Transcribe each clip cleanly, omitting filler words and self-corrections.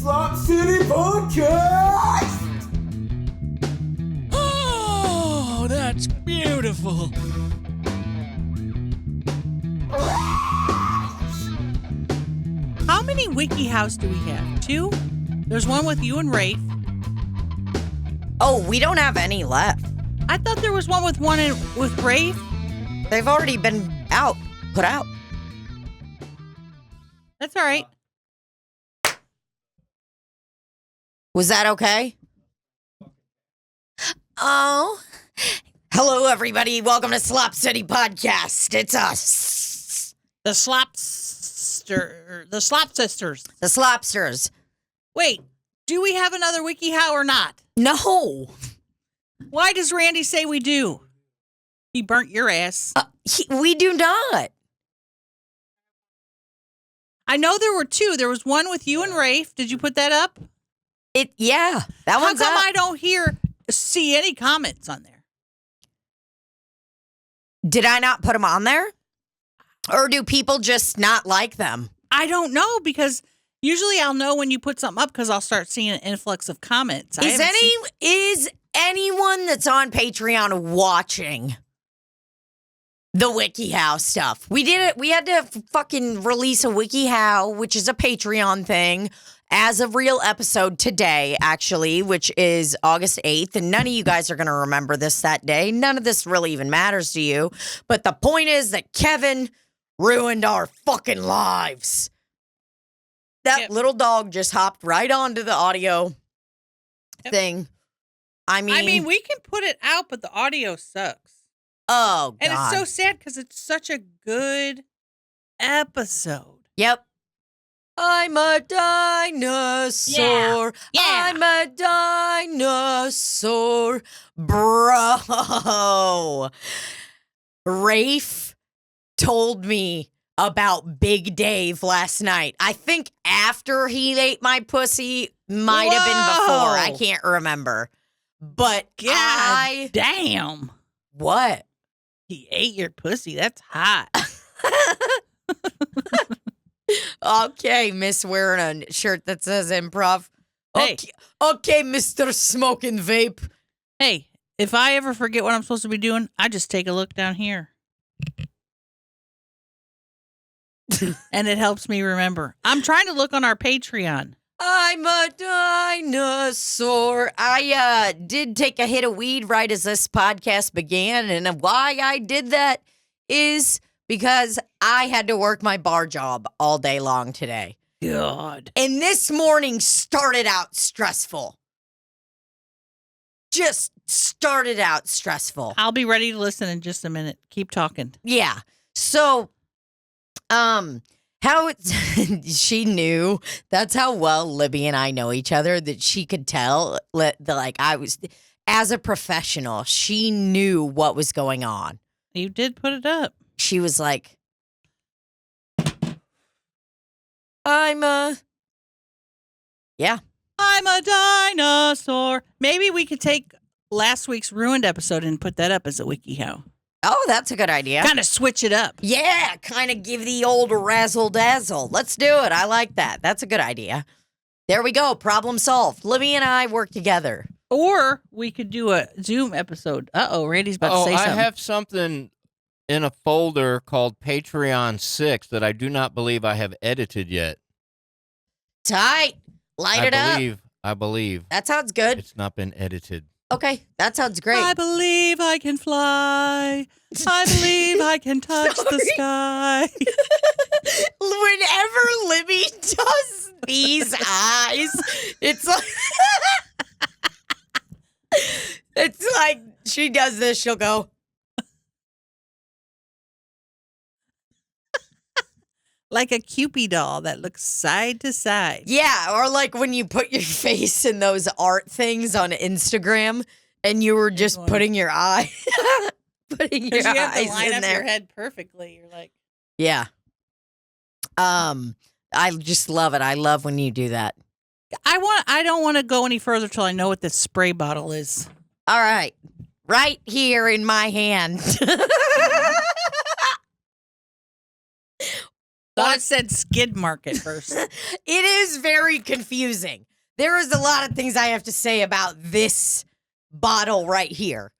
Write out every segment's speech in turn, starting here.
Slop City Podcast! Oh, that's beautiful. How many WikiHows do we have? 2? There's one with you and Rafe. Oh, we don't have any left. I thought there was one with Rafe. They've already been put out. That's all right. Was that okay? Oh. Hello, everybody. Welcome to Slop City Podcast. It's us. The Slop Sisters. The Slopsters. Wait, do we have another WikiHow or not? No. Why does Randy say we do? He burnt your ass. We do not. I know there were 2. There was one with you and Rafe. Did you put that up? That one's How come up. I don't see any comments on there? Did I not put them on there? Or do people just not like them? I don't know, because usually I'll know when you put something up because I'll start seeing an influx of comments. Is anyone that's on Patreon watching the WikiHow stuff? We did it. We had to fucking release a WikiHow, which is a Patreon thing, as a real episode today, actually, which is August 8th. And none of you guys are going to remember this that day. None of this really even matters to you. But the point is that Kevin ruined our fucking lives. That little dog just hopped right onto the audio thing. I mean, we can put it out, but the audio sucks. Oh, God. And it's so sad because it's such a good episode. Yep. I'm a dinosaur. Yeah. I'm a dinosaur. Bro. Rafe told me about Big Dave last night. I think after he ate my pussy, might have been before. I can't remember. But God damn. What? He ate your pussy. That's hot. Okay, Miss wearing a shirt that says improv. Hey. Okay, Mr. Smoking Vape. Hey, if I ever forget what I'm supposed to be doing, I just take a look down here. And it helps me remember. I'm trying to look on our Patreon. I'm a dinosaur. I did take a hit of weed right as this podcast began, and why I did that is because I had to work my bar job all day long today. God. And this morning started out stressful. Just started out stressful. I'll be ready to listen in just a minute. Keep talking. Yeah. So, how she knew, that's how well Libbie and I know each other, that she could tell, I was, as a professional, she knew what was going on. You did put it up. She was like, I'm a dinosaur. Maybe we could take last week's Ruined episode and put that up as a WikiHow. Oh, that's a good idea. Kind of switch it up. Yeah, kind of give the old razzle dazzle. Let's do it. I like that. That's a good idea. There we go. Problem solved. Libbie and I work together. Or we could do a Zoom episode. Uh-oh, Randy's about to say something. I have something in a folder called Patreon 6 that I do not believe I have edited yet. Tight. Light it up. I believe. That sounds good. It's not been edited. Okay, that sounds great. I believe I can fly. I believe I can touch the sky. Whenever Libbie does these eyes, it's like she does this, she'll go. Like a Cupid doll that looks side to side. Yeah, or like when you put your face in those art things on Instagram and you were just putting your eye, putting your eyes line in up there. Your head perfectly. You're like, yeah. I just love it. I love when you do that. I don't want to go any further till I know what this spray bottle is. All right, right here in my hand. Thought it said skid mark at first. It is very confusing. There is a lot of things I have to say about this bottle right here.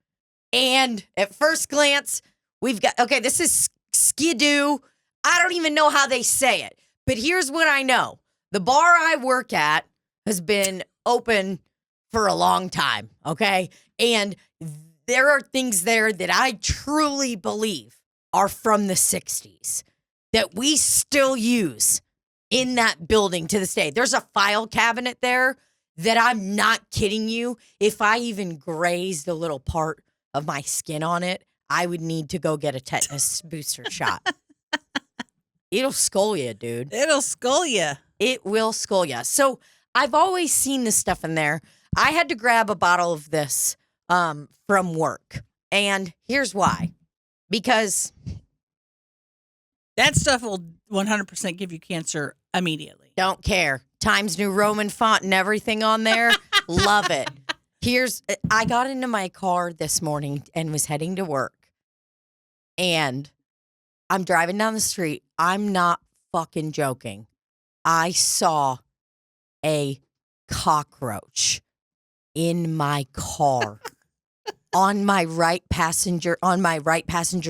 And at first glance, we've got, okay, this is Skidoo. I don't even know how they say it. But here's what I know. The bar I work at has been open for a long time, okay? And there are things there that I truly believe are from the 60s that we still use in that building to this day. There's a file cabinet there that I'm not kidding you. If I even grazed a little part of my skin on it, I would need to go get a tetanus booster shot. It'll skull you, dude. It'll skull you. It will skull you. So I've always seen this stuff in there. I had to grab a bottle of this from work. And here's why. Because that stuff will 100% give you cancer immediately. don't care. Times New Roman font and everything on there. Love it. I got into my car this morning and was heading to work. And I'm driving down the street. I'm not fucking joking. I saw a cockroach in my car on my right passenger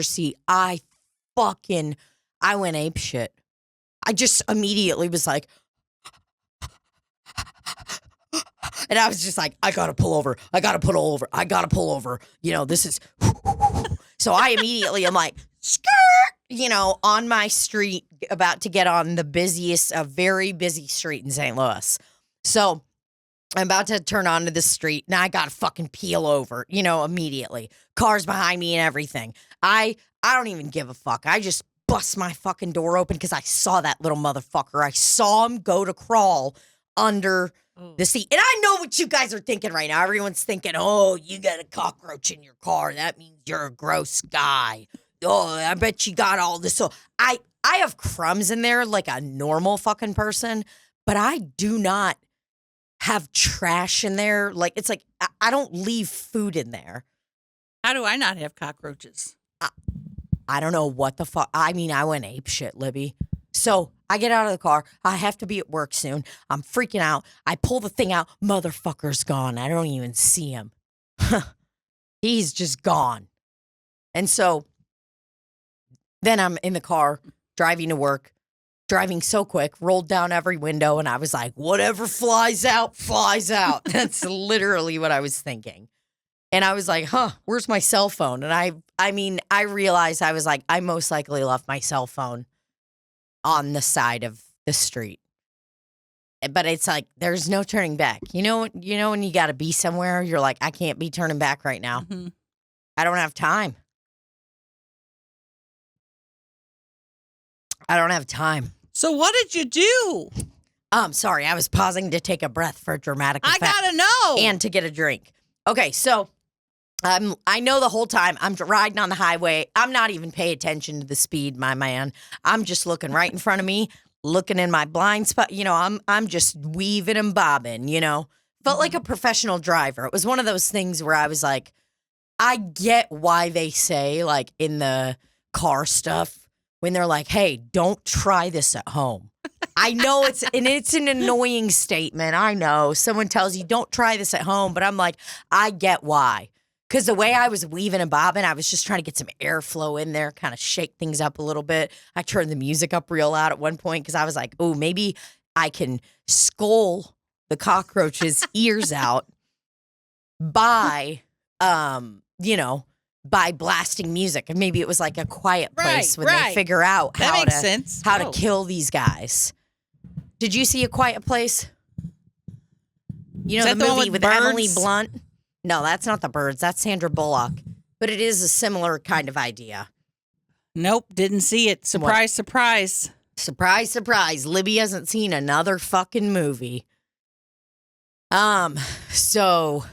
seat. I went ape shit. I just immediately was like, and I was just like, I gotta pull over. I gotta pull over. You know, this is, so I immediately am like, skirt, you know, on my street, about to get on the busiest, a very busy street in St. Louis. So I'm about to turn onto the street and I gotta fucking peel over, you know, immediately. Cars behind me and everything. I don't even give a fuck. I just bust my fucking door open because I saw that little motherfucker. I saw him go to crawl under the seat. And I know what you guys are thinking right now. Everyone's thinking, oh, you got a cockroach in your car. That means you're a gross guy. Oh, I bet you got all this. So I have crumbs in there like a normal fucking person, but I do not have trash in there. Like, it's like, I don't leave food in there. How do I not have cockroaches? I don't know what the fuck. I mean, I went ape shit, Libbie. So I get out of the car. I have to be at work soon. I'm freaking out. I pull the thing out. Motherfucker's gone. I don't even see him. He's just gone. And so then I'm in the car driving to work, driving so quick, rolled down every window. And I was like, whatever flies out, flies out. That's literally what I was thinking. And I was like, where's my cell phone? And I realized I was like, I most likely left my cell phone on the side of the street. But it's like, there's no turning back. You know when you got to be somewhere, you're like, I can't be turning back right now. Mm-hmm. I don't have time. I don't have time. So what did you do? Sorry, I was pausing to take a breath for dramatic effect. I gotta know. And to get a drink. Okay, so I know the whole time I'm riding on the highway. I'm not even paying attention to the speed, my man. I'm just looking right in front of me, looking in my blind spot. You know, I'm just weaving and bobbing, you know. Felt like a professional driver. It was one of those things where I was like, I get why they say, like, in the car stuff, when they're like, hey, don't try this at home. I know it's an annoying statement. I know someone tells you don't try this at home, but I'm like, I get why. Because the way I was weaving and bobbing, I was just trying to get some airflow in there, kind of shake things up a little bit. I turned the music up real loud at one point because I was like, oh, maybe I can skull the cockroach's ears out by, by blasting music. And maybe it was like a quiet place when they figure out how to kill these guys. Did you see A Quiet Place? You know, the movie with Emily Blunt? No, that's not The Birds. That's Sandra Bullock. But it is a similar kind of idea. Nope, didn't see it. Surprise, surprise. Surprise, surprise. Libbie hasn't seen another fucking movie. So,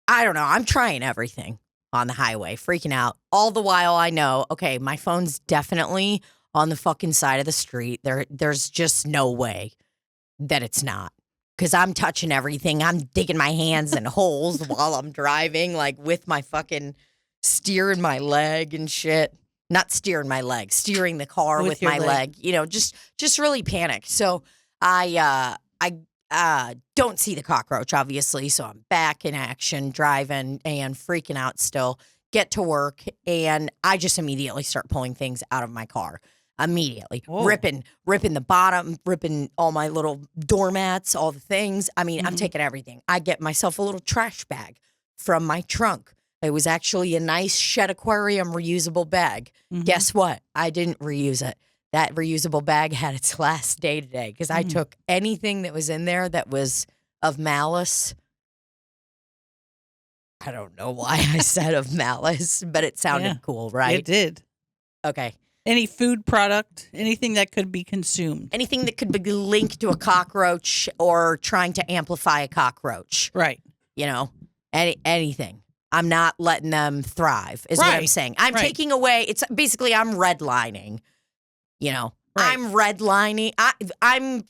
I don't know. I'm trying everything on the highway, freaking out. All the while I know, okay, my phone's definitely on the fucking side of the street. There's just no way that it's not. Because I'm touching everything. I'm digging my hands in holes while I'm driving, like with my fucking steer in my leg and shit. Not steering my leg, steering the car with your my leg. You know, just really panicked. So I don't see the cockroach, obviously. So I'm back in action, driving and freaking out still. Get to work, and I just immediately start pulling things out of my car. Immediately. Whoa. Ripping the bottom, ripping all my little doormats, all the things. I mean, I'm taking everything. I get myself a little trash bag from my trunk. It was actually a nice Shed Aquarium reusable bag. Guess what? I didn't reuse it. That reusable bag had its last day today because I took anything that was in there that was of malice. I don't know why I said of malice, but it sounded cool, right? It did. Okay. Any food product, anything that could be consumed. Anything that could be linked to a cockroach or trying to amplify a cockroach. Right. You know, anything. I'm not letting them thrive, is what I'm saying. I'm taking away, it's basically I'm redlining. You know, I'm redlining. I'm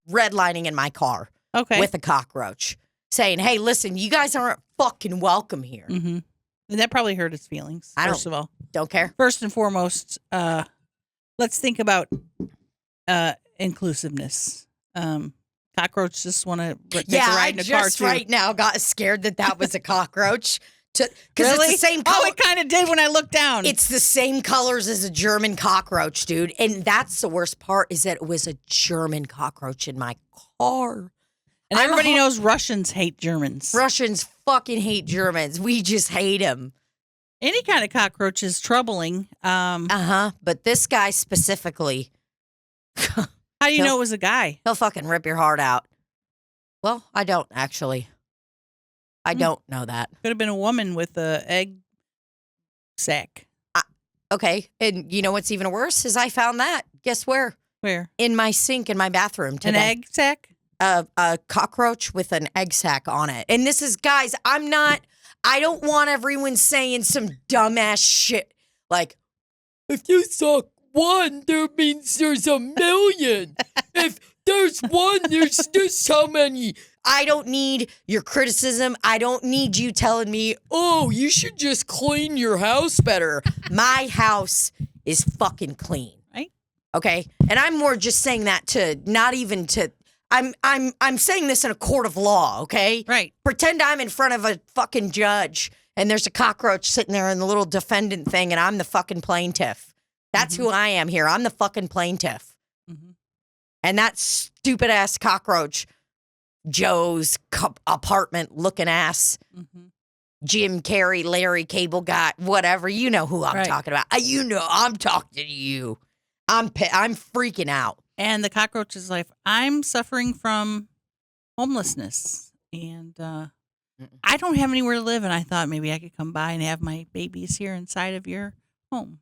redlining in my car with a cockroach saying, hey, listen, you guys aren't fucking welcome here. And that probably hurt his feelings, first of all. Don't care. First and foremost, let's think about inclusiveness. Cockroach just want to take a ride in a car, too. Right now got scared that was a cockroach. Because really? it's the same color. Oh, it kind of did when I looked down. It's the same colors as a German cockroach, dude. And that's the worst part is that it was a German cockroach in my car. And everybody knows Russians hate Germans. Russians fucking hate Germans. We just hate them. Any kind of cockroach is troubling. But this guy specifically. How do you know it was a guy? He'll fucking rip your heart out. Well, I don't actually. I don't know that. Could have been a woman with a egg sack. Okay. And you know what's even worse is I found that. Guess where? Where? In my sink in my bathroom today. An egg sack? A cockroach with an egg sack on it. And this is, guys, I don't want everyone saying some dumbass shit like, If you saw one, that means there's a million. If there's one, there's how many? I don't need your criticism. I don't need you telling me, Oh, you should just clean your house better. my house is fucking clean. Right. Okay? And I'm more just saying that to not even to I'm saying this in a court of law, okay? Right. Pretend I'm in front of a fucking judge and there's a cockroach sitting there in the little defendant thing and I'm the fucking plaintiff. That's who I am here. I'm the fucking plaintiff. And that stupid ass cockroach, Joe's apartment looking ass, Jim Carrey, Larry Cable Guy, whatever. You know who I'm talking about. You know, I'm talking to you. I'm freaking out. And the cockroach is like, I'm suffering from homelessness. And I don't have anywhere to live. And I thought maybe I could come by and have my babies here inside of your home.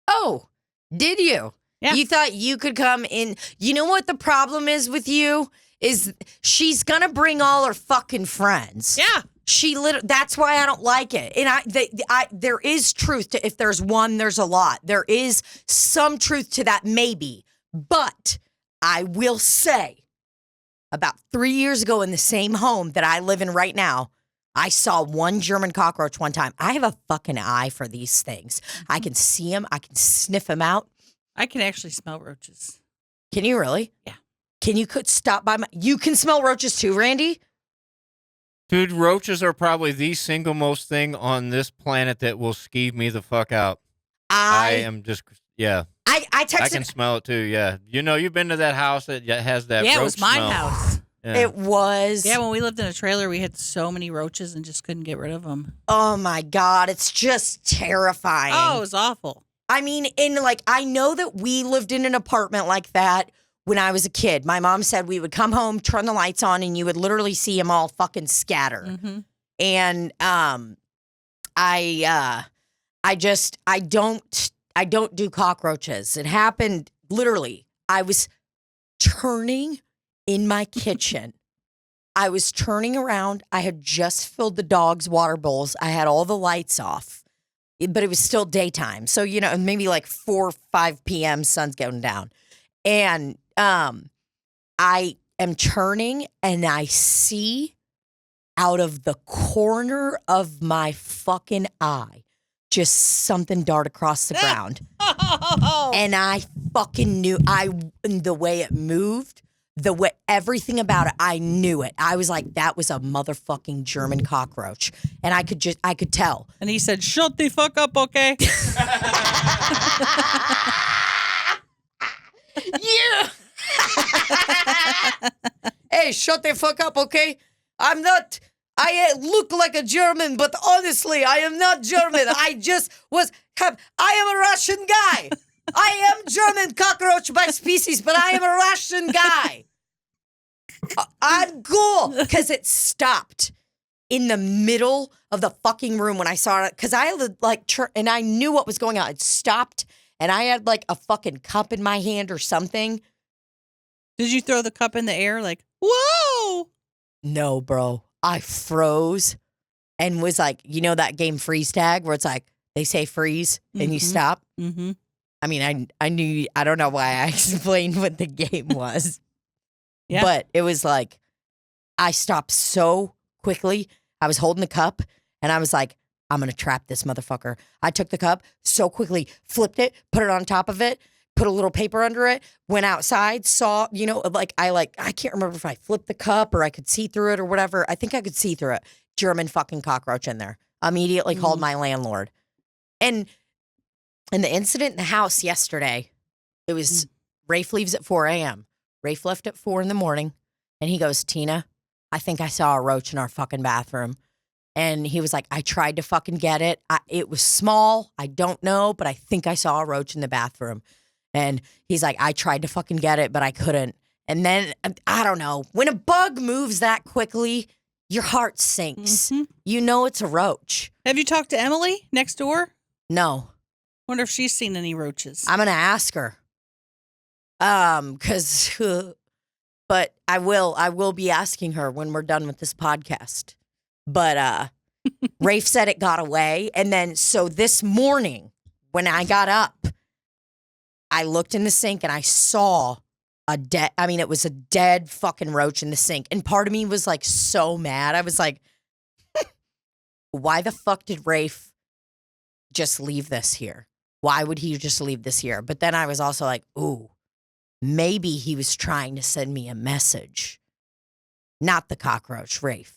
Oh, did you? Yeah. You thought you could come in. You know what the problem is with you? Is she's going to bring all her fucking friends. Yeah. That's why I don't like it. And there is truth to if there's one, there's a lot. There is some truth to that, maybe. But I will say, about 3 years ago in the same home that I live in right now, I saw one German cockroach one time. I have a fucking eye for these things. I can see them. I can sniff them out. I can actually smell roaches. Can you really? Yeah. Can you stop by you can smell roaches too, Randy? Dude, roaches are probably the single most thing on this planet that will skeeve me the fuck out. I am just, yeah. I texted. I can smell it too, yeah. You know, you've been to that house that has that roach Yeah, it was my smell. house. Yeah. It was. Yeah, when we lived in a trailer, we had so many roaches and just couldn't get rid of them. Oh my God, it's just terrifying. Oh, it was awful. I mean, I know that we lived in an apartment like that when I was a kid. My mom said we would come home, turn the lights on, and you would literally see them all fucking scatter. And I don't do cockroaches. It happened literally. I was turning in my kitchen. I was turning around. I had just filled the dog's water bowls. I had all the lights off, but it was still daytime. So, you know, maybe like 4 or 5 p.m., sun's going down. And I am turning and I see out of the corner of my fucking eye just something dart across the ground. Oh. And I fucking knew the way it moved, everything about it, I knew it. I was like, that was a motherfucking German cockroach. And I could tell. And he said, shut the fuck up, okay? Yeah. Hey, shut the fuck up, okay? I look like a German, but honestly, I am not German. I am a Russian guy. I am German cockroach by species, but I am a Russian guy. I'm cool. Because it stopped in the middle of the fucking room when I saw it. Because I had and I knew what was going on. It stopped, and I had like a fucking cup in my hand or something. Did you throw the cup in the air like, whoa? No, bro. I froze and was like, you know that game freeze tag where it's like they say freeze and you stop? Mm-hmm. I mean, I knew, I don't know why I explained what the game was. Yeah. But it was like, I stopped so quickly. I was holding the cup and I was like, I'm going to trap this motherfucker. I took the cup so quickly, flipped it, put it on top of it, put a little paper under it, went outside, saw, I can't remember if I flipped the cup or I could see through it or whatever. I think I could see through it. German fucking cockroach in there. Immediately called my landlord. And the incident in the house yesterday, it was Rafe leaves at 4 a.m. Rafe left at 4 in the morning and he goes, Tina, I think I saw a roach in our fucking bathroom. And he was like, I tried to fucking get it. It was small. I don't know, but I think I saw a roach in the bathroom. And he's like, I tried to fucking get it, but I couldn't. And then, I don't know, when a bug moves that quickly, your heart sinks. Mm-hmm. You know it's a roach. Have you talked to Emily next door? No. Wonder if she's seen any roaches. I'm going to ask her. But I will be asking her when we're done with this podcast. But Rafe said it got away. And then, so this morning, when I got up, I looked in the sink and I saw it was a dead fucking roach in the sink. And part of me was like so mad. I was like, why the fuck did Rafe just leave this here? Why would he just leave this here? But then I was also like, ooh, maybe he was trying to send me a message. Not the cockroach, Rafe.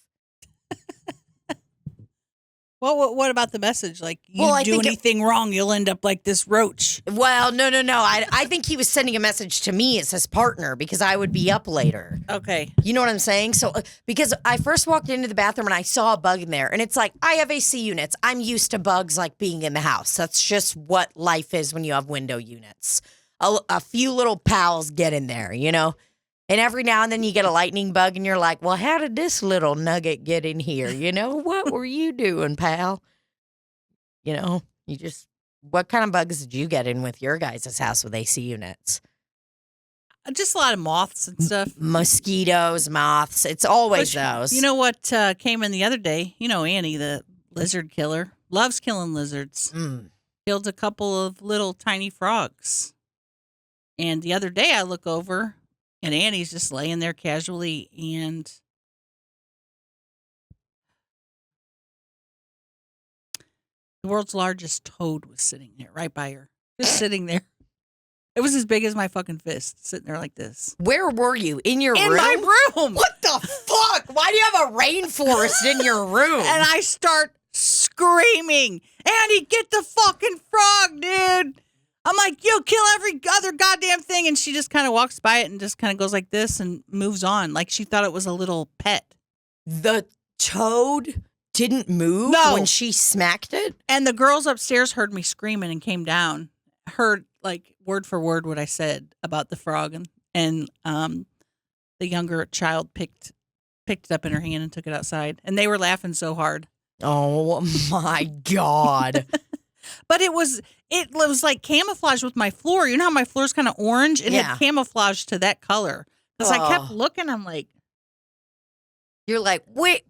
Well, what about the message? Like, you do anything wrong, you'll end up like this roach. Well, no. I think he was sending a message to me as his partner because I would be up later. Okay. You know what I'm saying? So, because I first walked into the bathroom and I saw a bug in there. And it's like, I have AC units. I'm used to bugs like being in the house. That's just what life is when you have window units. A few little pals get in there, you know? And every now and then you get a lightning bug and you're like, well, how did this little nugget get in here? You know, what were you doing, pal? You know, what kind of bugs did you get in with your guys' house with AC units? Just a lot of moths and stuff. Mosquitoes, moths. It's always those. You know what came in the other day? You know, Annie, the lizard killer, loves killing lizards. Killed a couple of little tiny frogs. And the other day I look over and Annie's just laying there casually and the world's largest toad was sitting there right by her. Just sitting there. It was as big as my fucking fist, sitting there like this. Where were you? In your room? In my room. What the fuck? Why do you have a rainforest in your room? And I start screaming, Annie, get the fucking frog, dude. I'm like, yo, kill every other goddamn thing. And she just kind of walks by it and just kind of goes like this and moves on. Like she thought it was a little pet. The toad didn't move when she smacked it? And the girls upstairs heard me screaming and came down. Heard like word for word what I said about the frog. And the younger child picked it up in her hand and took it outside. And they were laughing so hard. Oh my God. But it was like camouflage with my floor. You know how my floor's kind of orange? It had camouflage to that color. Because I kept looking, I'm like. You're like, wait,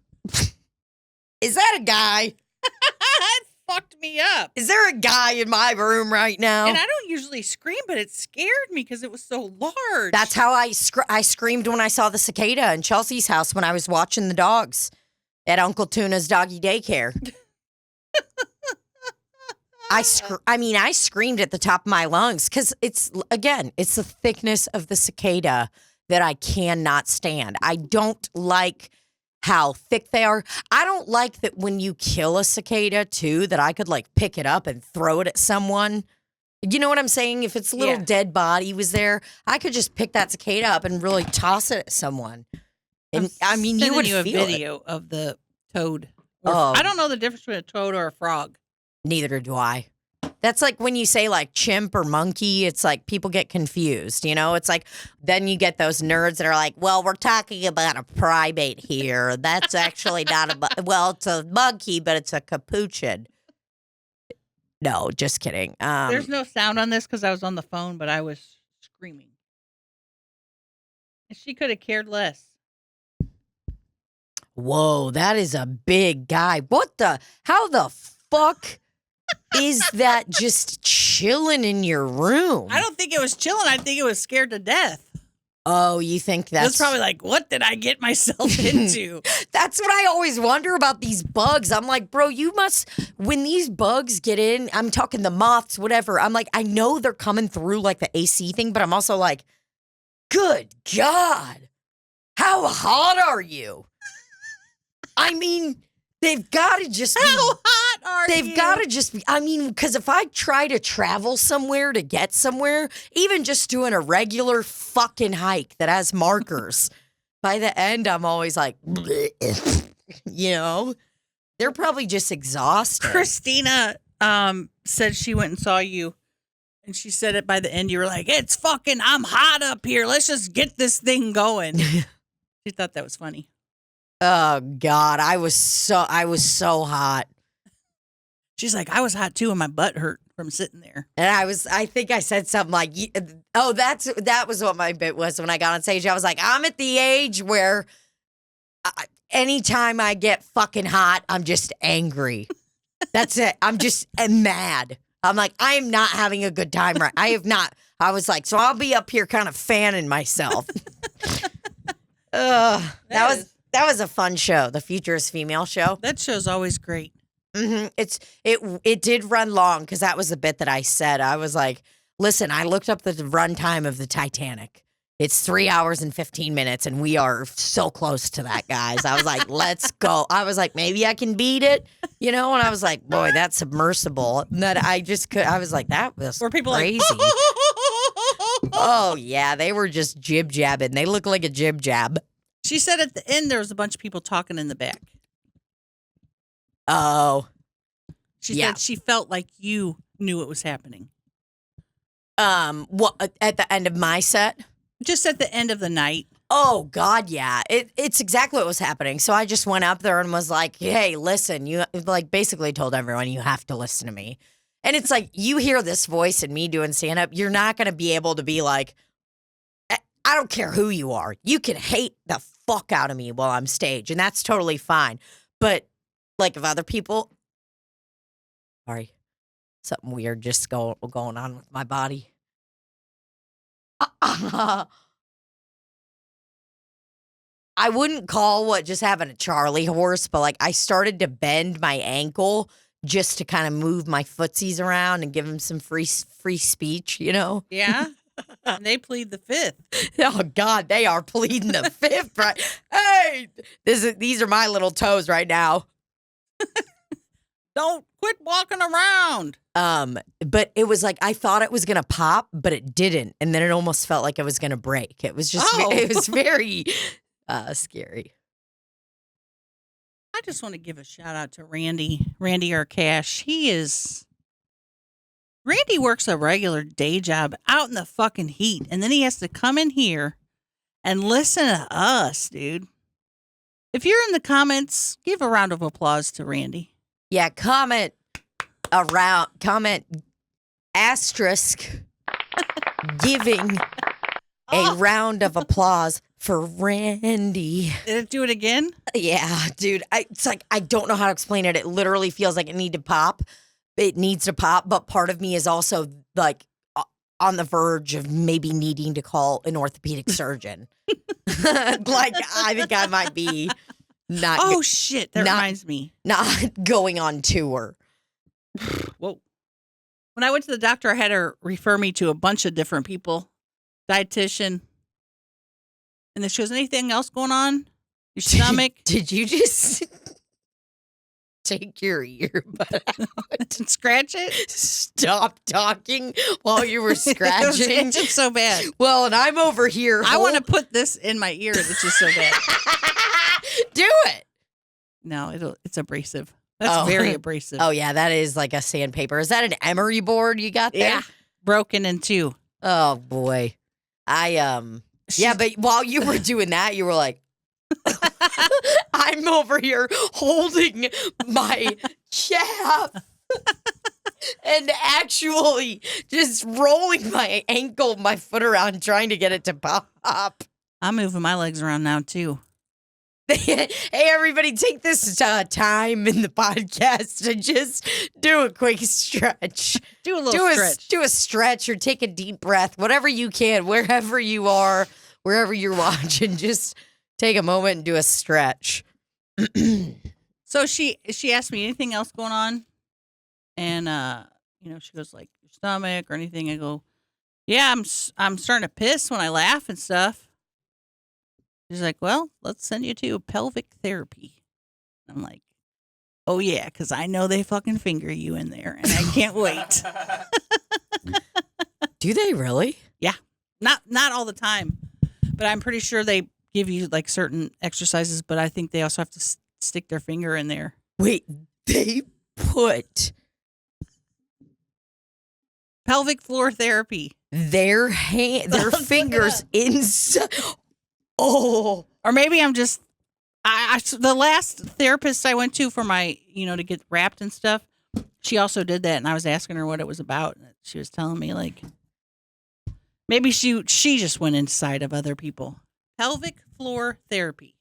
is that a guy? It fucked me up. Is there a guy in my room right now? And I don't usually scream, but it scared me because it was so large. That's how I screamed when I saw the cicada in Chelsea's house when I was watching the dogs at Uncle Tuna's doggy daycare. I screamed at the top of my lungs because it's the thickness of the cicada that I cannot stand. I don't like how thick they are. I don't like that when you kill a cicada too, that I could like pick it up and throw it at someone. You know what I'm saying? If its little dead body was there, I could just pick that cicada up and really toss it at someone. And you would feel a video of the toad. I don't know the difference between a toad or a frog. Neither do I. That's like when you say like chimp or monkey, it's like people get confused, you know? It's like then you get those nerds that are like, well, we're talking about a primate here. That's actually not it's a monkey, but it's a capuchin. No, just kidding. There's no sound on this because I was on the phone, but I was screaming. And she could have cared less. Whoa, that is a big guy. How the fuck is that just chilling in your room? I don't think it was chilling. I think it was scared to death. Oh, you think that's... It was probably like, what did I get myself into? That's what I always wonder about these bugs. I'm like, bro, you must... When these bugs get in, I'm talking the moths, whatever, I'm like, I know they're coming through like the AC thing, but I'm also like, good God, how hot are you? I mean, they've got to just be... How hot are you? They've got to just be... I mean, because if I try to travel somewhere to get somewhere, even just doing a regular fucking hike that has markers, by the end, I'm always like, you know? They're probably just exhausted. Christina said she went and saw you, and she said it by the end, you were like, I'm hot up here. Let's just get this thing going. She thought that was funny. Oh God, I was so hot. She's like, I was hot too, and my butt hurt from sitting there. And I think I said something like, that was what my bit was when I got on stage. I was like, I'm at the age where anytime I get fucking hot, I'm just angry. That's it. I'm just mad. I'm like, I am not having a good time right. I was like, so I'll be up here kind of fanning myself. That was a fun show. The Future is Female show. That show's always great. Mm-hmm. It did run long because that was the bit that I said. I was like, listen, I looked up the runtime of the Titanic. It's 3 hours and 15 minutes, and we are so close to that, guys. I was like, let's go. I was like, maybe I can beat it, you know? And I was like, boy, that's submersible. And that I just could. I was like, that was Were people crazy. like, Oh yeah, they were just jib jabbing. They look like a jib jab. She said at the end there was a bunch of people talking in the back. Oh. She said she felt like you knew what was happening. What at the end of my set? Just at the end of the night. Oh God, yeah. It's exactly what was happening. So I just went up there and was like, "Hey, listen, you like basically told everyone you have to listen to me." And it's like you hear this voice and me doing stand up, you're not going to be able to be like, I don't care who you are. You can hate the fuck out of me while I'm stage, and that's totally fine. But like if other people, sorry, something weird just going on with my body. I wouldn't call what just having a Charlie horse, but like I started to bend my ankle just to kind of move my footsies around and give him some free speech, you know? Yeah. And they plead the fifth. Oh God, they are pleading the fifth, right? Hey, these are my little toes right now. Don't quit walking around. But it was like I thought it was gonna pop, but it didn't, and then it almost felt like it was gonna break. It was just it was very scary. I just want to give a shout out to Randy R. Cash. Randy works a regular day job out in the fucking heat, and then he has to come in here and listen to us, dude. If you're in the comments, give a round of applause to Randy. Yeah, comment asterisk giving a round of applause for Randy. Did it do it again? Yeah, dude. It's like I don't know how to explain it. It literally feels like it needs to pop. It needs to pop, but part of me is also like on the verge of maybe needing to call an orthopedic surgeon. Like I think I might be not. Oh shit! That reminds me. Not going on tour. Whoa. When I went to the doctor, I had her refer me to a bunch of different people, dietitian. And then she goes, anything else going on? Your stomach? Did you just take your earbud out and scratch it? Stop talking while you were It was scratching? itching so bad. Well, and I'm over here. I want to put this in my ear. It's just so bad. Do it. No, it's abrasive. That's very abrasive. Oh, yeah, that is like a sandpaper. Is that an emery board you got there? Yeah. Broken in two. Oh, boy. Yeah, but while you were doing that, you were like, I'm over here holding my calf and actually just rolling my ankle, my foot around, trying to get it to pop. I'm moving my legs around now, too. Hey, everybody, take this time in the podcast to just do a quick stretch. Do a little stretch. Do a stretch or take a deep breath, whatever you can, wherever you are, wherever you're watching. Just take a moment and do a stretch. So she asked me, anything else going on? And, she goes like, your stomach or anything. I go, yeah, I'm starting to piss when I laugh and stuff. She's like, well, let's send you to pelvic therapy. I'm like, oh, yeah, because I know they fucking finger you in there, and I can't wait. Do they really? Yeah. Not all the time, but I'm pretty sure they give you, like, certain exercises, but I think they also have to stick their finger in there. Wait, they put pelvic floor therapy. Their fingers inside. Oh, or maybe I'm just. The last therapist I went to for my, to get wrapped and stuff, she also did that, and I was asking her what it was about, and she was telling me like, maybe she just went inside of other people. Pelvic floor therapy.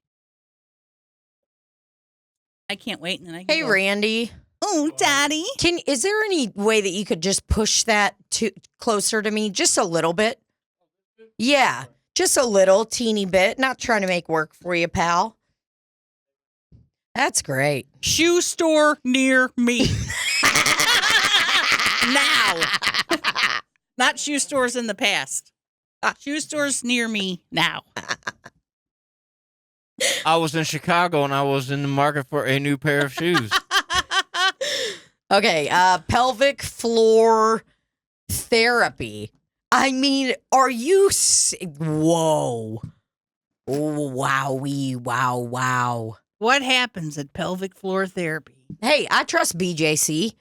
I can't wait, and then I can hey, go. Randy. Oh, Daddy. Is there any way that you could just push that closer to me just a little bit? Yeah. Just a little teeny bit. Not trying to make work for you, pal. That's great. Shoe store near me. Now. Not shoe stores in the past. Shoe stores near me now. I was in Chicago and I was in the market for a new pair of shoes. Okay, pelvic floor therapy. I mean, are you... Whoa. Wowie, wow. What happens at pelvic floor therapy? Hey, I trust BJC.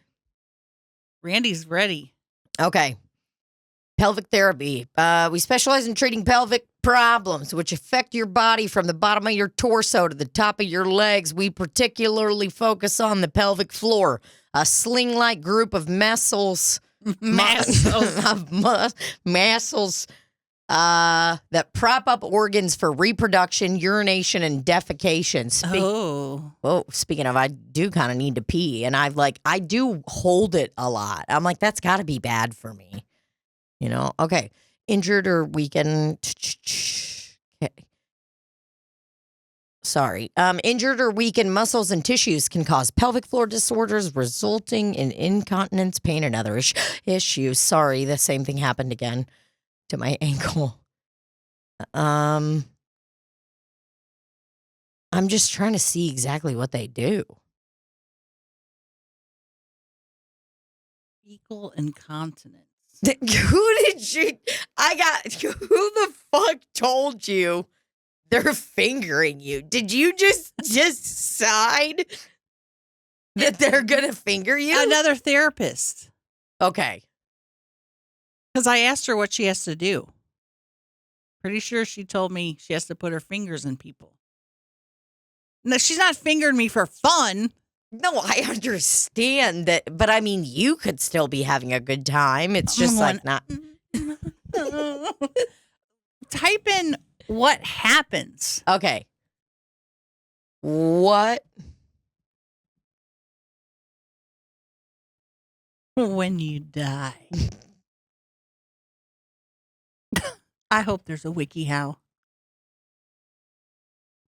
Randy's ready. Okay. Pelvic therapy. We specialize in treating pelvic problems which affect your body from the bottom of your torso to the top of your legs. We particularly focus on the pelvic floor, a sling-like group of muscles... muscles that prop up organs for reproduction, urination, and defecation. Speaking of, I do kind of need to pee, and I do hold it a lot. I'm like, that's got to be bad for me, Okay, injured or weakened. Okay. Sorry. Injured or weakened muscles and tissues can cause pelvic floor disorders, resulting in incontinence, pain, and other issues. Sorry, the same thing happened again to my ankle. I'm just trying to see exactly what they do. Fecal incontinence. Who the fuck told you they're fingering you? Did you just decide that they're going to finger you? Another therapist. Okay. Because I asked her what she has to do. Pretty sure she told me she has to put her fingers in people. No, she's not fingering me for fun. No, I understand that. But I mean, you could still be having a good time. It's just like not. Type in what happens. Okay. What? When you die. I hope there's a WikiHow.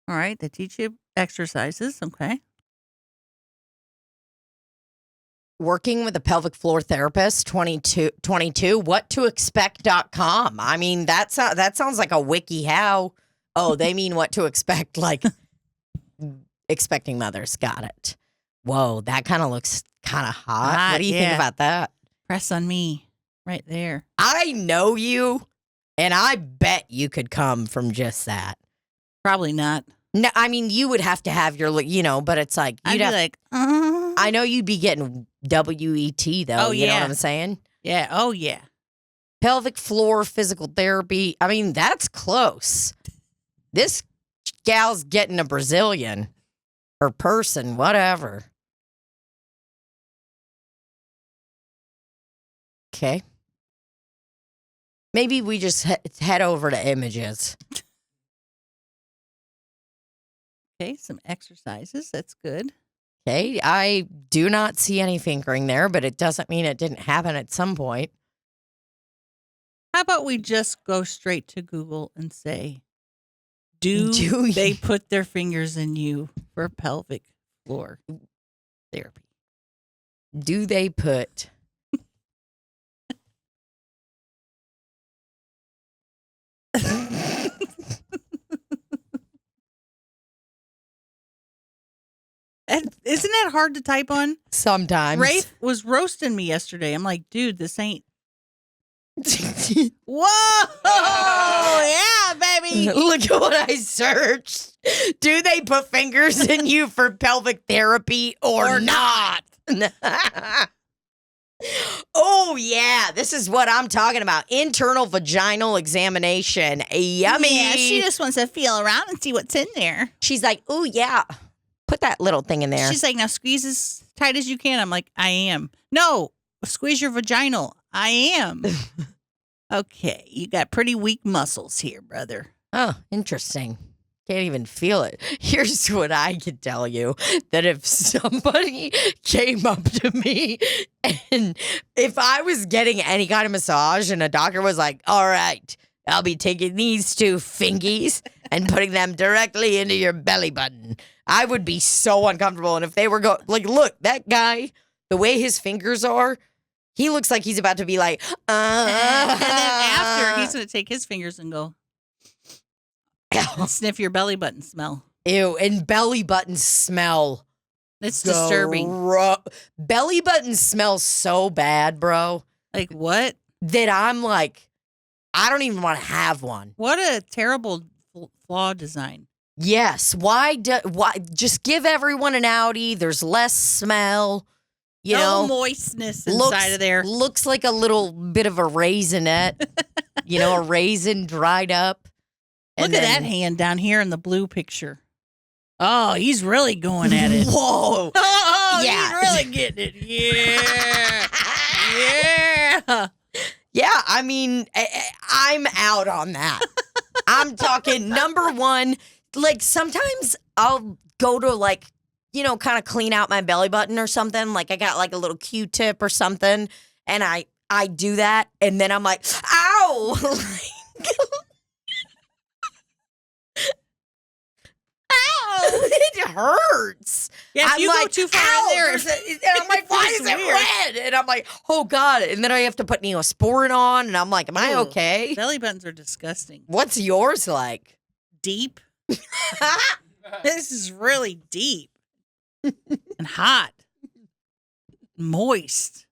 All right, they teach you exercises, okay. working with a pelvic floor therapist, 22, whattoexpect.com. I mean, that sounds like a wiki how. Oh, they mean what to expect, like expecting mothers. Got it. Whoa, that kind of looks kind of hot. What do you think about that? Press on me right there. I know you, and I bet you could come from just that. Probably not. No, I mean, you would have to have your, but it's like, I'd be like, I know you'd be getting WET, though. Oh, you know yeah. what I'm saying? Yeah. Oh, yeah. Pelvic floor physical therapy. I mean, that's close. This gal's getting a Brazilian or person, whatever. Okay. Maybe we just head over to images. Okay, some exercises. That's good. Okay, I do not see any fingering there, but it doesn't mean it didn't happen at some point. How about we just go straight to Google and say, do Do they you- put their fingers in you for pelvic floor therapy? Do they put... Isn't that hard to type on? Sometimes. Rafe was roasting me yesterday. I'm like, dude, this ain't. Whoa! Yeah, baby. Look at what I searched. Do they put fingers in you for pelvic therapy or not? Oh, yeah. This is what I'm talking about. Internal vaginal examination. Yummy. Yeah, she just wants to feel around and see what's in there. She's like, oh, yeah. Put that little thing in there. She's like, now squeeze as tight as you can. I'm like, I am. No, squeeze your vaginal. I am. Okay, you got pretty weak muscles here, brother. Oh, interesting. Can't even feel it. Here's what I can tell you, that if somebody came up to me and if I was getting any kind of massage and a doctor was like, all right, I'll be taking these two fingies and putting them directly into your belly button, I would be so uncomfortable. And if they were like, look, that guy, the way his fingers are, he looks like he's about to be like, And then after, he's going to take his fingers and go and sniff your belly button smell. Ew, and belly buttons smell. It's disturbing. Belly buttons smell so bad, bro, Like, what? that I'm like, I don't even want to have one. What a terrible flaw design. Yes. Why just give everyone an Audi? There's less smell. You no know, moistness inside of there. Looks like a little bit of a raisinette. A raisin dried up. Look at that hand down here in the blue picture. Oh, he's really going at it. Whoa. Oh, Yeah. he's really getting it. Yeah. Yeah. Yeah, I mean, I'm out on that. I'm talking number one. Like, sometimes I'll go to, like, kind of clean out my belly button or something. Like, I got, like, a little Q-tip or something, and I do that, and then I'm like, ow! Ow! It hurts. Yeah, if I'm you like, go too far ow, in there, there's and I'm like, why is feels it weird. red? And I'm like, oh, God. And then I have to put Neosporin on, and I'm like, am I Ew. okay? belly buttons are disgusting. What's yours like? Deep. This is really deep and hot, moist.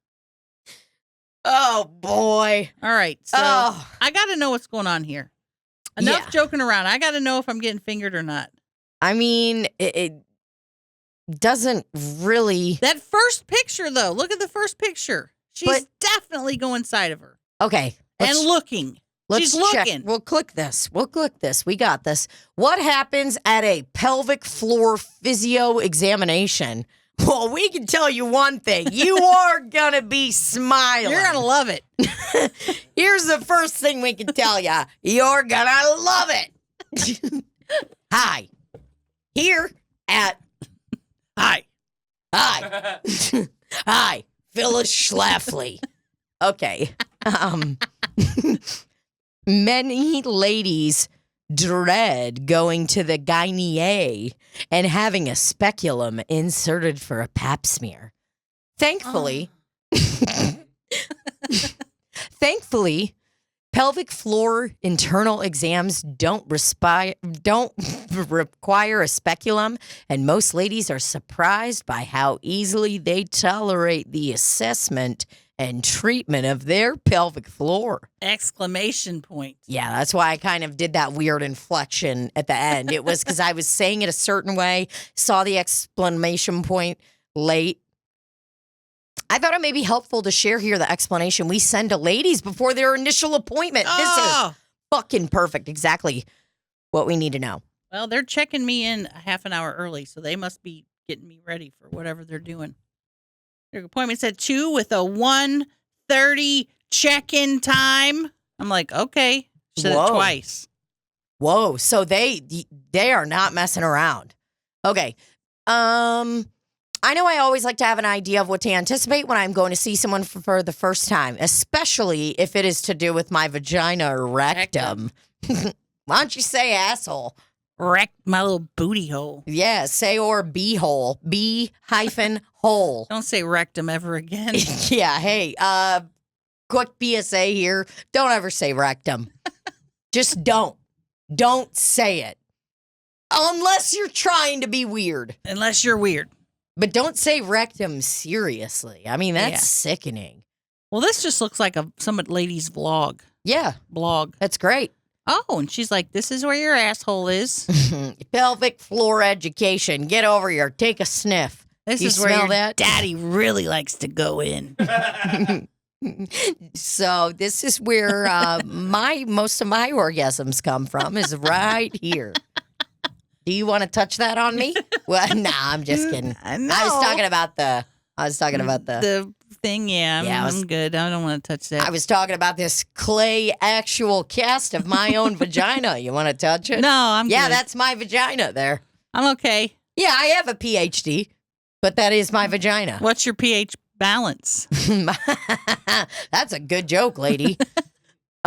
Oh, boy. All right, so Oh. I got to know what's going on here. Enough Yeah. joking around. I got to know if I'm getting fingered or not. I mean, it doesn't really. That first picture, though, look at the first picture. She's But- definitely going inside of her Okay. and looking. Let's She's check. looking. We'll click this. We got this. What happens at a pelvic floor physio examination? Well, we can tell you one thing. You are going to be smiling. You're going to love it. Here's the first thing we can tell you. You're going to love it. Hi. Here at... Hi. Hi. Phyllis Schlafly. Okay. Many ladies dread going to the gynae and having a speculum inserted for a pap smear. Thankfully, thankfully, pelvic floor internal exams don't require a speculum, and most ladies are surprised by how easily they tolerate the assessment and treatment of their pelvic floor. Exclamation point. Yeah, that's why I kind of did that weird inflection at the end. It was because I was saying it a certain way, saw the exclamation point late. I thought it may be helpful to share here the explanation we send to ladies before their initial appointment. This is fucking perfect. Exactly what we need to know. Well, they're checking me in a half an hour early, so they must be getting me ready for whatever they're doing. Their appointment's at 2 with a 1:30 check-in time. I'm like, okay. Said it twice. Whoa. So they are not messing around. Okay. I know I always like to have an idea of what to anticipate when I'm going to see someone for the first time, especially if it is to do with my vagina or rectum. Why don't you say asshole? My little booty hole. Yeah, say or B-hole. B-hole. Don't say rectum ever again. Yeah, hey, quick PSA here. Don't ever say rectum. Just don't. Don't say it. Unless you're trying to be weird. Unless you're weird. But don't say rectum seriously. I mean, that's sickening. Well, this just looks like some lady's vlog. Yeah. Blog. That's great. Oh, and she's like, this is where your asshole is. Pelvic floor education. Get over here. Take a sniff. This you is where smell your that? daddy really likes to go in. So this is where most of my orgasms come from, is right here. Do you want to touch that on me? Well, nah, I'm just kidding. I was talking about the thing. Yeah, I'm good. I don't want to touch that. I was talking about this clay actual cast of my own vagina. You want to touch it? No, I'm good. Yeah, that's my vagina there. I'm okay. Yeah, I have a PhD, but that is my vagina. What's your pH balance? That's a good joke, lady.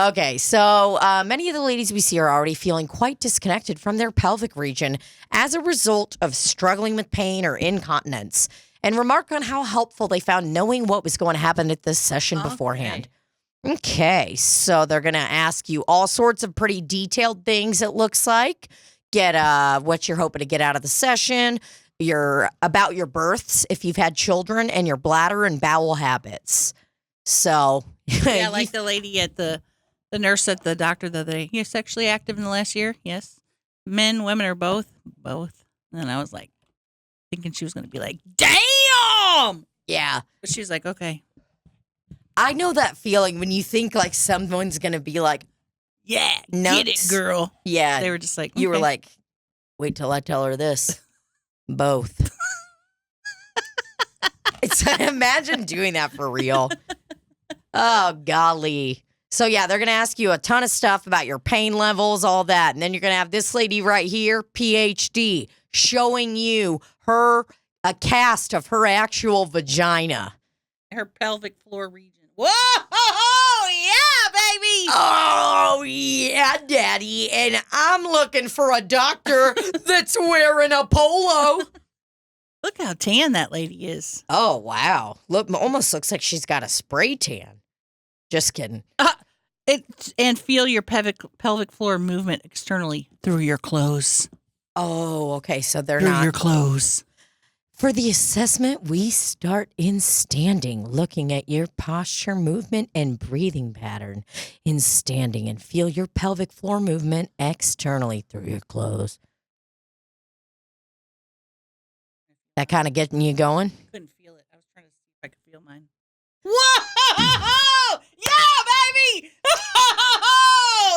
Okay, so many of the ladies we see are already feeling quite disconnected from their pelvic region as a result of struggling with pain or incontinence, and remark on how helpful they found knowing what was going to happen at this session beforehand. Okay, so they're going to ask you all sorts of pretty detailed things, it looks like. Get what you're hoping to get out of the session, about your births, if you've had children, and your bladder and bowel habits. So, yeah, like the lady at the nurse at the doctor the other day. You're sexually active in the last year? Yes. Men, women, or both? Both. And I was like, thinking she was going to be like, damn! Yeah. But she was like, okay. I know that feeling when you think like someone's going to be like, yeah, nuts. Get it, girl. Yeah. They were just like, You were okay. like, wait till I tell her this. Both. Imagine doing that for real. Oh, golly. So, yeah, they're going to ask you a ton of stuff about your pain levels, all that. And then you're going to have this lady right here, PhD, showing you a cast of her actual vagina. Her pelvic floor region. Whoa! Yeah, baby! Oh, yeah, daddy. And I'm looking for a doctor that's wearing a polo. Look how tan that lady is. Oh, wow. Almost looks like she's got a spray tan. Just kidding. And feel your pelvic floor movement externally through your clothes. Oh, okay. So they're through not. your clothes. For the assessment, we start in standing, looking at your posture, movement, and breathing pattern in standing, and feel your pelvic floor movement externally through your clothes. That kind of getting you going? Couldn't feel it. I was trying to see if I could feel mine. Whoa! Yeah, baby!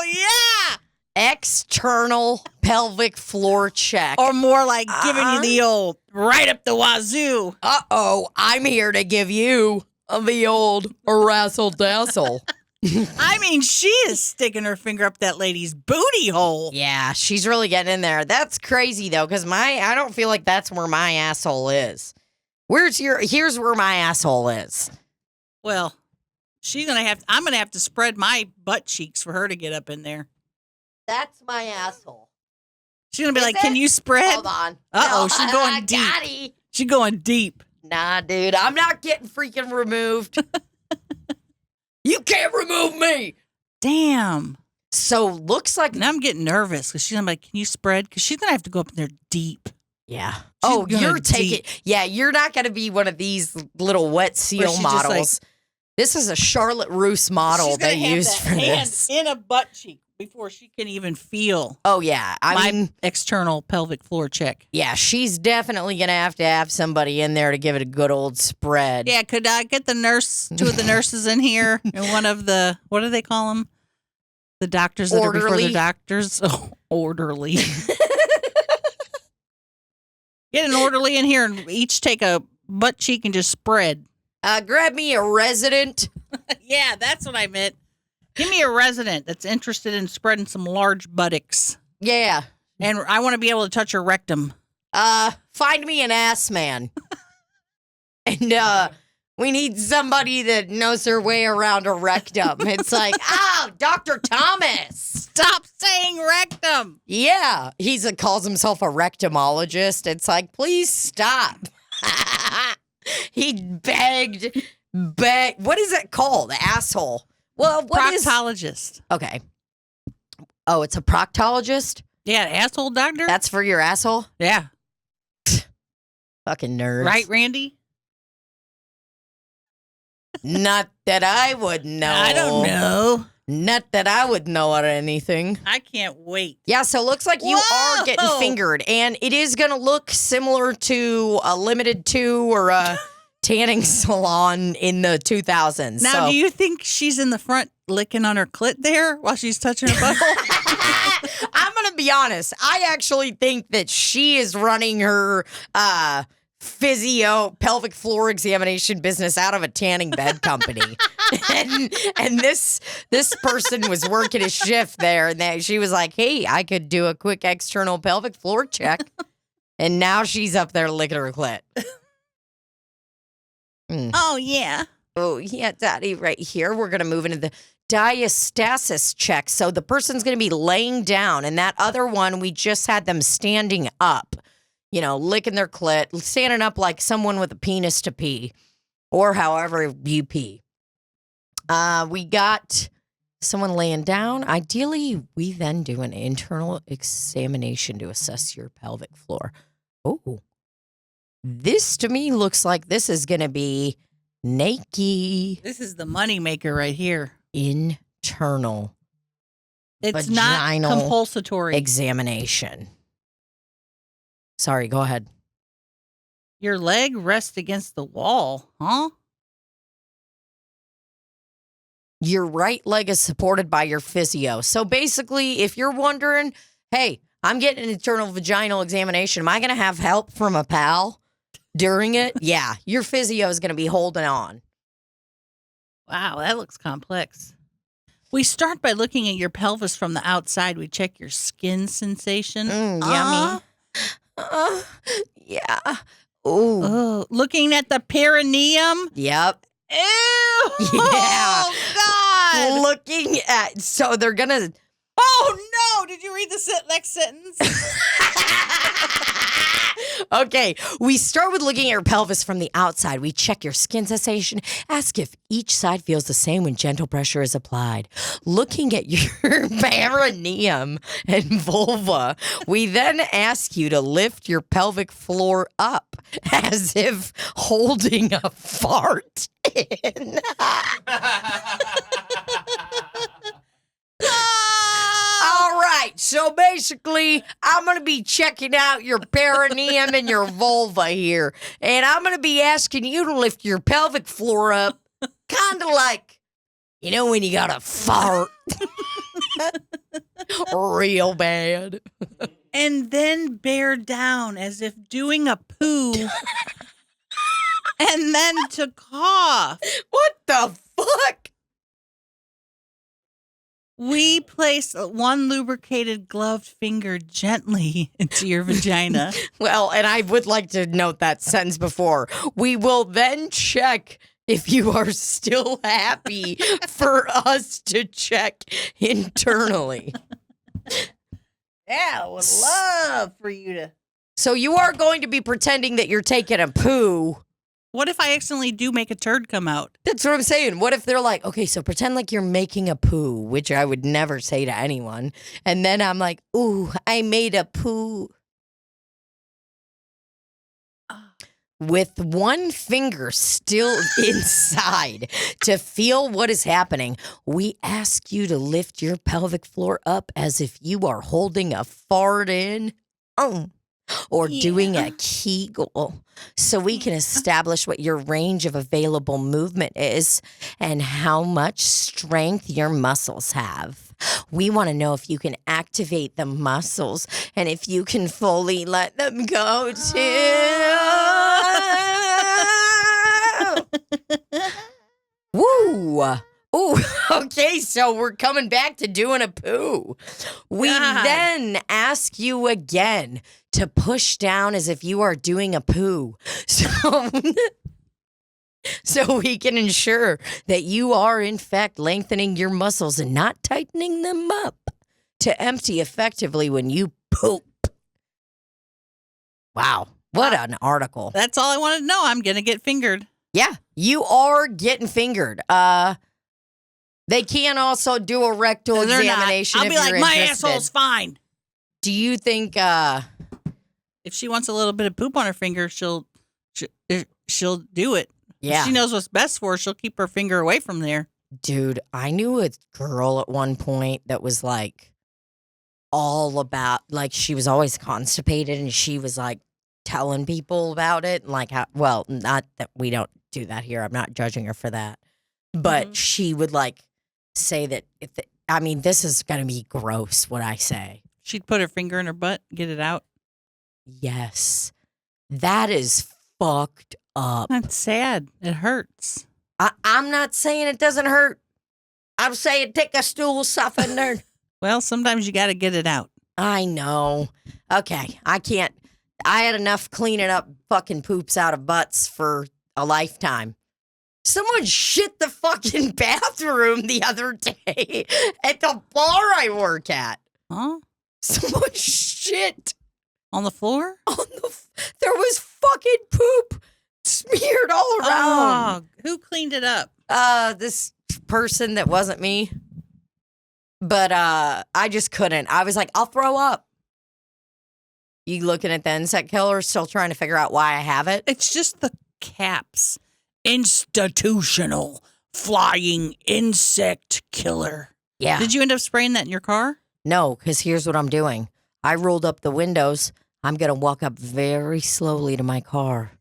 Yeah! External pelvic floor check. Or more like giving you the old right up the wazoo. Uh-oh, I'm here to give you the old razzle-dazzle. I mean, she is sticking her finger up that lady's booty hole. Yeah, she's really getting in there. That's crazy, though, because I don't feel like that's where my asshole is. Here's where my asshole is. Well, I'm going to have to spread my butt cheeks for her to get up in there. That's my asshole. She's going to be like, can you spread? Hold on. Uh-oh, No, she's going deep. Gotti. She's going deep. Nah, dude, I'm not getting freaking removed. You can't remove me. Damn. So looks like Now I'm getting nervous because I'm like, can you spread? Because she's going to have to go up in there deep. yeah. She's gonna You're taking. Yeah, you're not going to be one of these little wet seal she's just models. This is a Charlotte Russe model She's gonna they have used that for hand this. in a butt cheek before she can even feel Oh yeah, I mean, external pelvic floor check. yeah, she's definitely going to have somebody in there to give it a good old spread. Yeah, could I get the nurse, two of the nurses in here, and one of the, what do they call them? The doctors that are before Orderly. the doctors? Oh, orderly. Get an orderly in here and each take a butt cheek and just spread. Grab me a resident. Yeah, that's what I meant. Give me a resident that's interested in spreading some large buttocks. Yeah. And I want to be able to touch her rectum. Find me an ass man. And we need somebody that knows their way around a rectum. It's like, Dr. Thomas. Stop saying rectum. Yeah, calls himself a rectumologist. It's like, please stop. He begged. What is it called? Asshole. Well, what is? Proctologist. Okay. Oh, it's a proctologist? Yeah, asshole doctor. That's for your asshole? Yeah. Fucking nerds. Right, Randy? Not that I would know. I don't know. Not that I would know or anything. I can't wait. Yeah, so it looks like you Whoa! are getting fingered, and it is going to look similar to a Limited 2 or a tanning salon in the 2000s. Now, so. do you think she's in the front licking on her clit there while she's touching her butthole? I'm going to be honest. I actually think that she is running her physio pelvic floor examination business out of a tanning bed company. and this person was working a shift there, and she was like, hey, I could do a quick external pelvic floor check. And now she's up there licking her clit. Oh, yeah. Oh, yeah, Daddy, right here. We're going to move into the diastasis check. So the person's going to be laying down, and that other one, we just had them standing up, licking their clit, standing up like someone with a penis to pee, or however you pee. We got someone laying down. Ideally, we then do an internal examination to assess your pelvic floor. Oh, this to me looks like this is going to be naked. This is the money maker right here. Internal It's not vaginal compulsory. examination. Sorry, go ahead. Your leg rests against the wall, huh? Your right leg is supported by your physio. So basically, if you're wondering, hey, I'm getting an internal vaginal examination, am I going to have help from a pal during it? Yeah, your physio is going to be holding on. Wow, that looks complex. We start by looking at your pelvis from the outside. We check your skin sensation. Yummy. Yeah. Ooh. Oh, looking at the perineum. Yep. Ew. Yeah. Oh, God. Looking at, so they're going to. Oh, no. Did you read the next sentence? Okay, we start with looking at your pelvis from the outside. We check your skin sensation, ask if each side feels the same when gentle pressure is applied. Looking at your perineum and vulva, we then ask you to lift your pelvic floor up as if holding a fart in. All right, so basically, I'm going to be checking out your perineum and your vulva here, and I'm going to be asking you to lift your pelvic floor up, kind of like, when you got a fart real bad. And then bear down as if doing a poo. And then to cough. What the fuck? We place one lubricated gloved finger gently into your vagina. Well, and I would like to note that sentence before. We will then check if you are still happy for us to check internally. Yeah, I would love for you to. So you are going to be pretending that you're taking a poo What if I accidentally do make a turd come out? That's what I'm saying. What if they're like, okay, so pretend like you're making a poo, which I would never say to anyone. And then I'm like, ooh, I made a poo. With one finger still inside to feel what is happening, we ask you to lift your pelvic floor up as if you are holding a fart in or doing a Kegel so we can establish what your range of available movement is and how much strength your muscles have. We want to know if you can activate the muscles and if you can fully let them go too. Woo! Ooh, okay, so we're coming back to doing a poo. We then ask you again to push down as if you are doing a poo. So we can ensure that you are, in fact, lengthening your muscles and not tightening them up to empty effectively when you poop. Wow, what an article. That's all I wanted to know. I'm going to get fingered. Yeah, you are getting fingered. They can also do a rectal examination. I'll if be like, you're my interested. asshole's fine. Do you think? If she wants a little bit of poop on her finger, she'll do it. Yeah, If she knows what's best for her, she'll keep her finger away from there. dude, I knew a girl at one point that was like all about, like, she was always constipated, and she was like telling people about it, and like how. Well, not that we don't do that here. I'm not judging her for that, but she would like say that. This is gonna be gross. What I say. She'd put her finger in her butt, get it out. Yes, that is fucked up. That's sad. It hurts. I'm not saying it doesn't hurt. I'm saying take a stool softener. Well, sometimes you got to get it out. I know. Okay, I can't. I had enough cleaning up fucking poops out of butts for a lifetime. Someone shit the fucking bathroom the other day at the bar I work at. Huh? Someone shit On the floor? there was fucking poop smeared all around. Oh, who cleaned it up? This person that wasn't me. But I just couldn't. I was like, I'll throw up. You looking at the insect killer, still trying to figure out why I have it? It's just the caps. Institutional flying insect killer. Yeah. Did you end up spraying that in your car? No, because here's what I'm doing. I rolled up the windows. I'm going to walk up very slowly to my car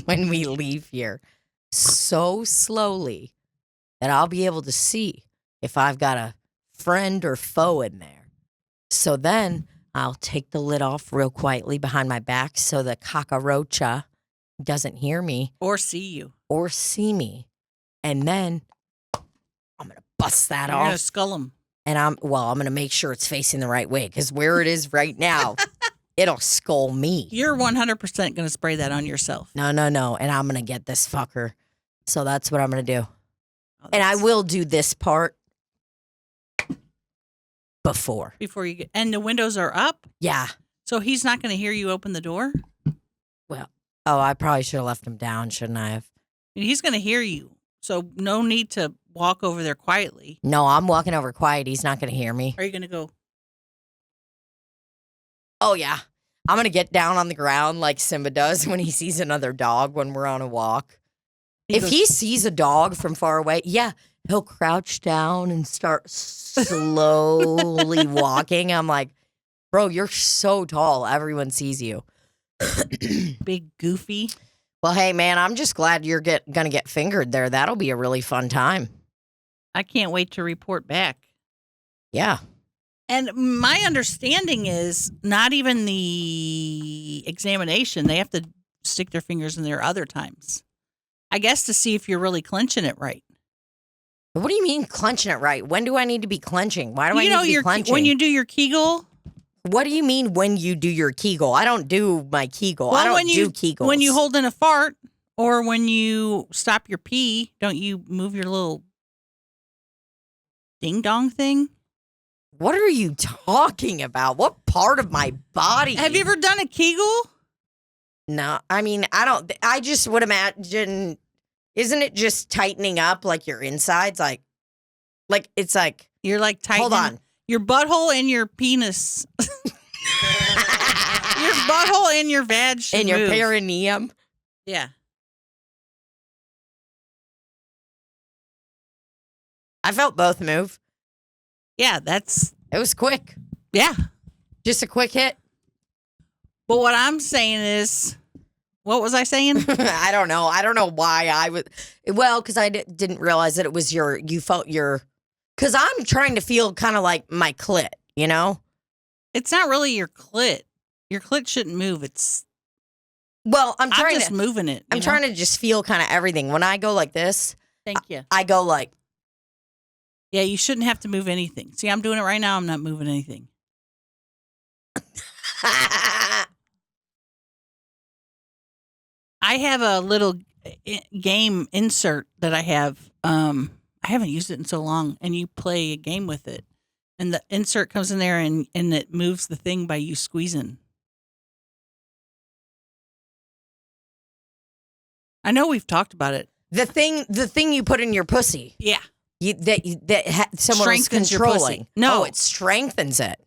when we leave here. So slowly that I'll be able to see if I've got a friend or foe in there. So then I'll take the lid off real quietly behind my back so the cockroach doesn't hear me. Or see you. Or see me. And then I'm going to bust that You're off. going to skull him. And I'm going to make sure it's facing the right way because where it is right now, it'll skull me. You're 100% going to spray that on yourself. No. And I'm going to get this fucker. So that's what I'm going to do. Oh, And I will do this part before. Before you get, and the windows are up? Yeah. So he's not going to hear you open the door? Well, I probably should have left him down, shouldn't I have? And he's going to hear you. So no need to walk over there quietly. No, I'm walking over quiet. He's not going to hear me. Are you going to go? Oh, yeah. I'm going to get down on the ground like Simba does when he sees another dog when we're on a walk. If he sees a dog from far away, yeah, he'll crouch down and start slowly walking. I'm like, bro, you're so tall. Everyone sees you. Big goofy. Well, hey, man, I'm just glad you're going to get fingered there. That'll be a really fun time. I can't wait to report back. Yeah. And my understanding is not even the examination. They have to stick their fingers in there other times. I guess to see if you're really clenching it right. What do you mean clenching it right? When do I need to be clenching? Why do I need to be clenching? When you do your Kegel. What do you mean when you do your Kegel? I don't do my Kegel. I don't do Kegels. When you hold in a fart or when you stop your pee, don't you move your little ding-dong thing? What are you talking about? What part of my body? Have you ever done a Kegel? No, I mean, I just would imagine, isn't it just tightening up like your insides? Like it's like, You're like tightening. hold on. Your butthole and your penis. Your butthole and your vag should And your move. perineum. Yeah. I felt both move. Yeah, that's, It was quick. yeah. Just a quick hit. But what I'm saying is, what was I saying? I don't know. I don't know why I would. Well, because I didn't realize that it was you felt your, because I'm trying to feel kind of like my clit, you know? It's not really your clit. Your clit shouldn't move. Well, I'm I'm trying just to, moving it. I'm trying to just feel kind of everything. When I go like this, Thank you. I go like, Yeah, you shouldn't have to move anything. See, I'm doing it right now. I'm not moving anything. I have a little game insert that I have. I haven't used it in so long, and you play a game with it. And the insert comes in there and it moves the thing by you squeezing. I know we've talked about it. the thing you put in your pussy. Yeah. Someone was Strengthens your pussy. controlling. No. Oh, it strengthens it.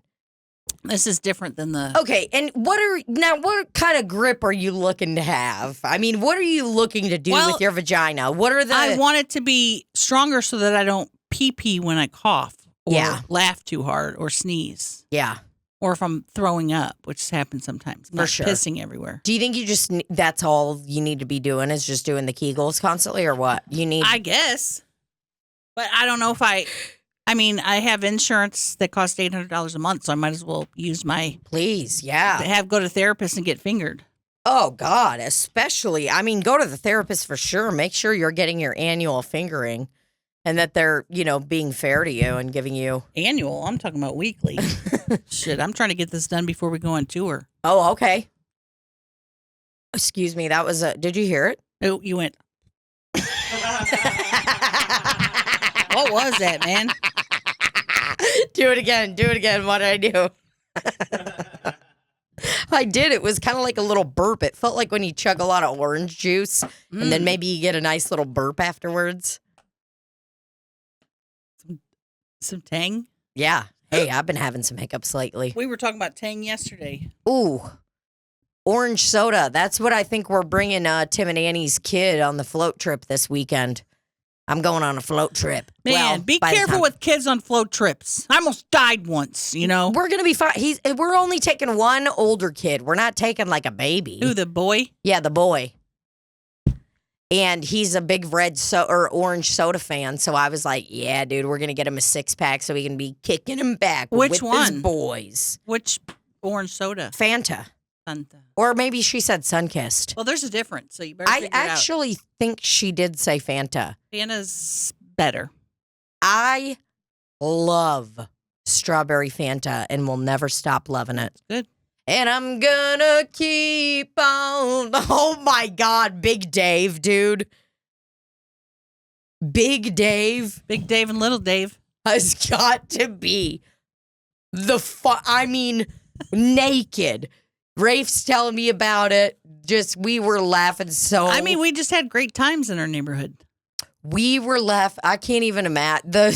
This is different than the. Okay, and what kind of grip are you looking to have? I mean, what are you looking to do Well, with your vagina? What are the I want it to be stronger so that I don't pee when I cough or laugh too hard or sneeze. Yeah. Or if I'm throwing up, which happens sometimes. For Not sure. Pissing everywhere. Do you think you just that's all you need to be doing is just doing the Kegels constantly, or what? You need I guess. But I don't know if I have insurance that costs $800 a month, so I might as well use my please, yeah. go to therapist and get fingered. Oh God, especially. I mean, go to the therapist for sure. Make sure you're getting your annual fingering, and that they're being fair to you and giving you Annual? I'm talking about weekly. Shit, I'm trying to get this done before we go on tour. Oh, okay. Excuse me. That was did you hear it? Oh, you went. What was that, man? Do it again. Do it again. What did I do? I did. It was kind of like a little burp. It felt like when you chug a lot of orange juice and then maybe you get a nice little burp afterwards. Some Tang? Yeah. Hey, I've been having some hiccups lately. We were talking about Tang yesterday. Ooh. Orange soda. That's what I think we're bringing Tim and Annie's kid on the float trip this weekend. I'm going on a float trip. Man, Well, be by the careful time- with kids on float trips. I almost died once, We're going to be fine. We're only taking one older kid. We're not taking like a baby. Who, the boy? Yeah, the boy. And he's a big orange soda fan. So I was like, yeah, dude, we're going to get him a 6-pack so he can be kicking him back Which with his one? boys. Which orange soda? Fanta. Fanta. Or maybe she said Sunkissed. Well, there's a difference, so you better I figure it out. actually think she did say Fanta. Fanta's better. I love strawberry Fanta and will never stop loving it. Good. And I'm gonna keep on. Oh my God, Big Dave, dude. Big Dave Big Dave and Little Dave. has got to be naked. Rafe's telling me about it. We were laughing so. I mean, we just had great times in our neighborhood. We were left. I can't even imagine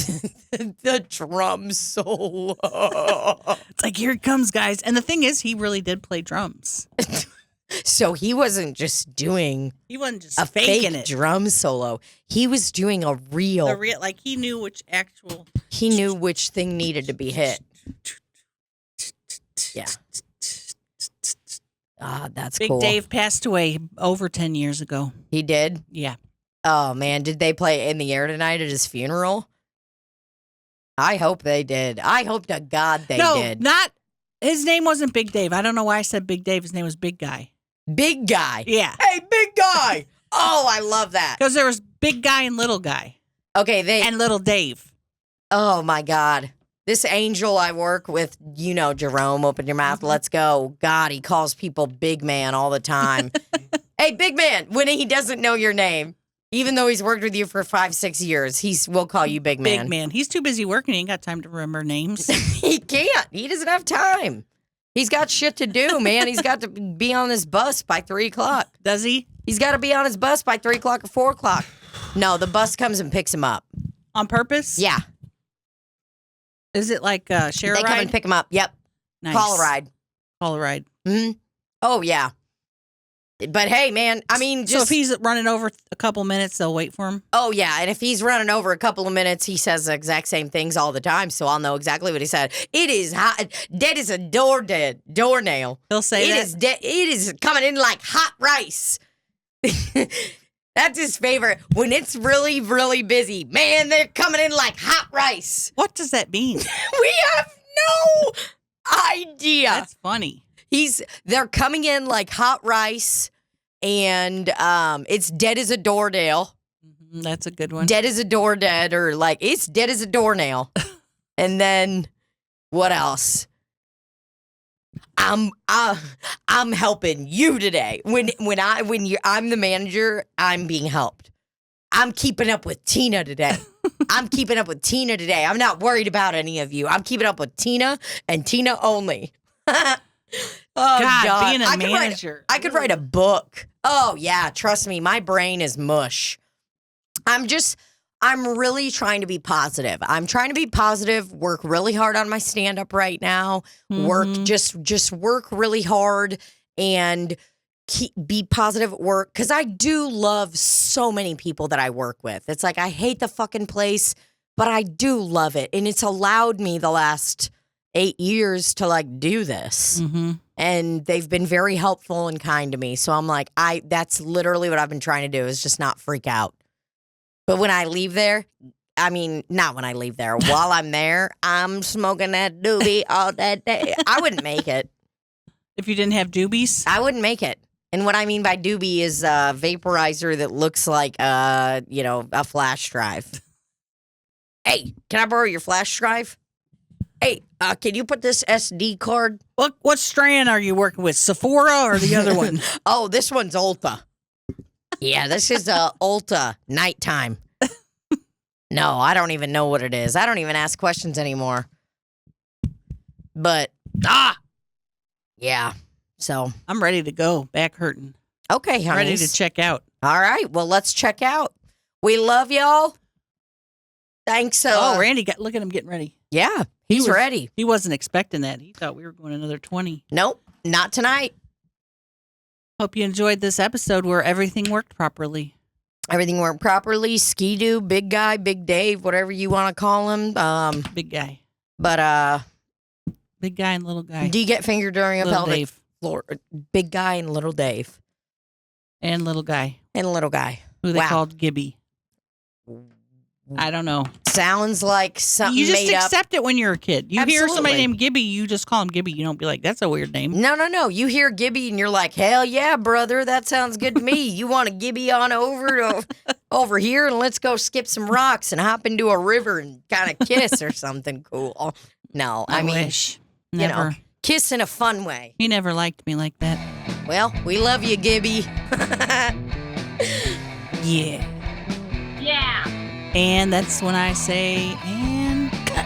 the drum solo. It's like, here it comes, guys. And the thing is, he really did play drums. So he wasn't just doing He wasn't just a faking fake it. drum solo. He was doing a real. Like he knew which actual. He knew which thing needed to be hit. Yeah. Ah, that's Big cool. Dave passed away over 10 years ago. He did. Yeah. Oh man, did they play In the Air tonight at his funeral? I hope they did. I hope to God they did. Not. His name wasn't Big Dave. I don't know why I said Big Dave. His name was Big Guy. Big guy. Yeah. Hey, big guy. Oh, I love that. Because there was Big Guy and Little Guy. Okay, And Little Dave. Oh my God. This angel I work with, Jerome, open your mouth, let's go. God, he calls people big man all the time. Hey, big man, when he doesn't know your name, even though he's worked with you for 5-6 years, we'll call you big man. Big man. He's too busy working. He ain't got time to remember names. He can't. He doesn't have time. He's got shit to do, man. He's got to be on this bus by 3 o'clock. Does he? He's got to be on his bus by 3 o'clock or 4 o'clock. No, the bus comes and picks him up. On purpose? Yeah. Is it like share a They ride? come and pick him up. Yep. Nice. Call a ride. Call a ride. Hmm. Oh, yeah. But hey, man, I mean, So if he's running over a couple minutes, they'll wait for him? Oh, yeah. And if he's running over a couple of minutes, he says the exact same things all the time. So I'll know exactly what he said. It is hot. Dead as a doornail. He'll say that? It is coming in like hot rice. That's his favorite. When it's really, really busy. Man, they're coming in like hot rice. What does that mean? We have no idea. That's funny. They're coming in like hot rice, and it's dead as a doornail. That's a good one. Dead as a door dead, or like it's dead as a doornail. And then what else? I'm helping you today. I'm the manager, I'm being helped. I'm keeping up with Tina today. I'm not worried about any of you. I'm keeping up with Tina and Tina only. Oh, God. Being a manager. I could write a book. Oh, yeah. Trust me. My brain is mush. I'm really trying to be positive. I'm trying to be positive, work really hard on my stand-up right now, work really hard and be positive at work, because I do love so many people that I work with. It's like I hate the fucking place, but I do love it. And it's allowed me the last 8 years to like do this. Mm-hmm. And they've been very helpful and kind to me. So I'm like, that's literally what I've been trying to do, is just not freak out. But when I leave there, I mean, not when I leave there. While I'm there, I'm smoking that doobie all that day. I wouldn't make it. If you didn't have doobies? I wouldn't make it. And what I mean by doobie is a vaporizer that looks like, a flash drive. Hey, can I borrow your flash drive? Hey, can you put this SD card? What strand are you working with? Sephora or the other one? Oh, this one's Ulta. Yeah, this is Ulta nighttime. No, I don't even know what it is. I don't even ask questions anymore. But, yeah. So. I'm ready to go. Back hurting. Okay, honey. Ready to check out. All right. Well, let's check out. We love y'all. Thanks. Randy, look at him getting ready. Yeah, he's ready. He wasn't expecting that. He thought we were going another 20. Nope, not tonight. Hope you enjoyed this episode where everything worked properly. Everything worked properly. Ski-Doo, big guy, Big Dave, whatever you want to call him. Big guy. But big guy and little guy. Do you get fingered during a pelvic Dave. floor? Big guy and little Dave. And little guy. And little guy. Who they called Gibby. I don't know. Sounds like something you just made accept it when you're a kid. You hear Absolutely. somebody named Gibby, you just call him Gibby. You don't be like, that's a weird name. No. You hear Gibby and you're like, hell yeah, brother. That sounds good to me. You want to Gibby on over here and let's go skip some rocks and hop into a river and kind of kiss or something cool. No, I mean, wish. Never. Kiss in a fun way. He never liked me like that. Well, we love you, Gibby. Yeah. Yeah. And that's when I say, and cut.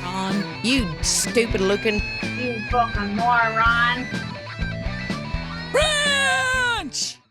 Ron. You stupid looking. You fucking moron. Ranch!